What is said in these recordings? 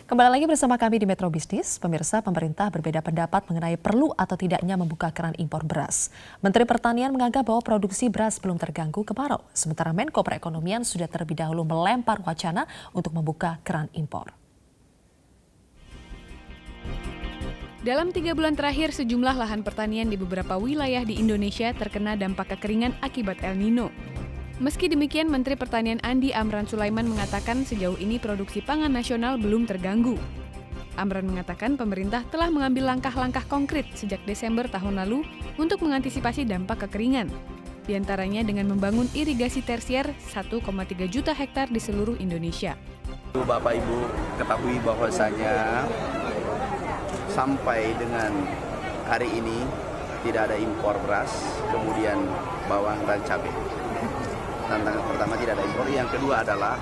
Kembali lagi bersama kami di Metro Bisnis. Pemirsa, pemerintah berbeda pendapat mengenai perlu atau tidaknya membuka keran impor beras. Menteri Pertanian menganggap bahwa produksi beras belum terganggu kemarau. Sementara Menko Perekonomian sudah terlebih dahulu melempar wacana untuk membuka keran impor. Dalam 3 bulan terakhir, sejumlah lahan pertanian di beberapa wilayah di Indonesia terkena dampak kekeringan akibat El Nino. Meski demikian, Menteri Pertanian Andi Amran Sulaiman mengatakan sejauh ini produksi pangan nasional belum terganggu. Amran mengatakan pemerintah telah mengambil langkah-langkah konkret sejak Desember tahun lalu untuk mengantisipasi dampak kekeringan. Di antaranya dengan membangun irigasi tersier 1,3 juta hektar di seluruh Indonesia. Bapak Ibu ketahui bahwasanya sampai dengan hari ini tidak ada impor beras, kemudian bawang dan cabai. Tantangan pertama tidak ada impor, yang kedua adalah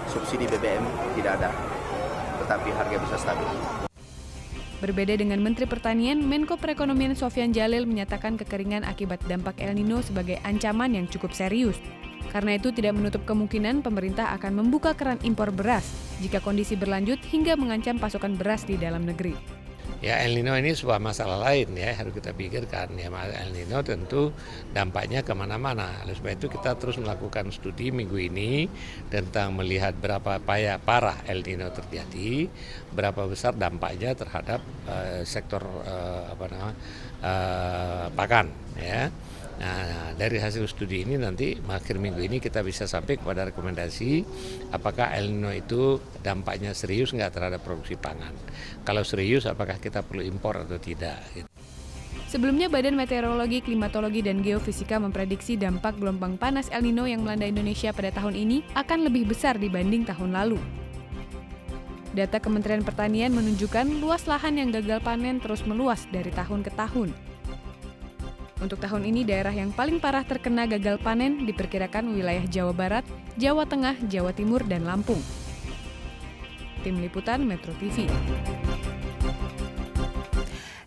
subsidi BBM tidak ada, tetapi harga bisa stabil. Berbeda dengan Menteri Pertanian, Menko Perekonomian Sofyan Djalil menyatakan kekeringan akibat dampak El Nino sebagai ancaman yang cukup serius. Karena itu tidak menutup kemungkinan pemerintah akan membuka keran impor beras jika kondisi berlanjut hingga mengancam pasokan beras di dalam negeri. Ya, El Nino ini sebuah masalah lain ya, harus kita pikirkan ya. El Nino tentu dampaknya kemana-mana. Oleh sebab itu kita terus melakukan studi minggu ini tentang melihat berapa parah El Nino terjadi, berapa besar dampaknya terhadap sektor pakan ya. Nah, dari hasil studi ini nanti akhir minggu ini kita bisa sampai kepada rekomendasi apakah El Nino itu dampaknya serius nggak terhadap produksi pangan. Kalau serius, apakah kita perlu impor atau tidak. Sebelumnya, Badan Meteorologi, Klimatologi, dan Geofisika memprediksi dampak gelombang panas El Nino yang melanda Indonesia pada tahun ini akan lebih besar dibanding tahun lalu. Data Kementerian Pertanian menunjukkan luas lahan yang gagal panen terus meluas dari tahun ke tahun. Untuk tahun ini, daerah yang paling parah terkena gagal panen diperkirakan wilayah Jawa Barat, Jawa Tengah, Jawa Timur, dan Lampung. Tim Liputan Metro TV.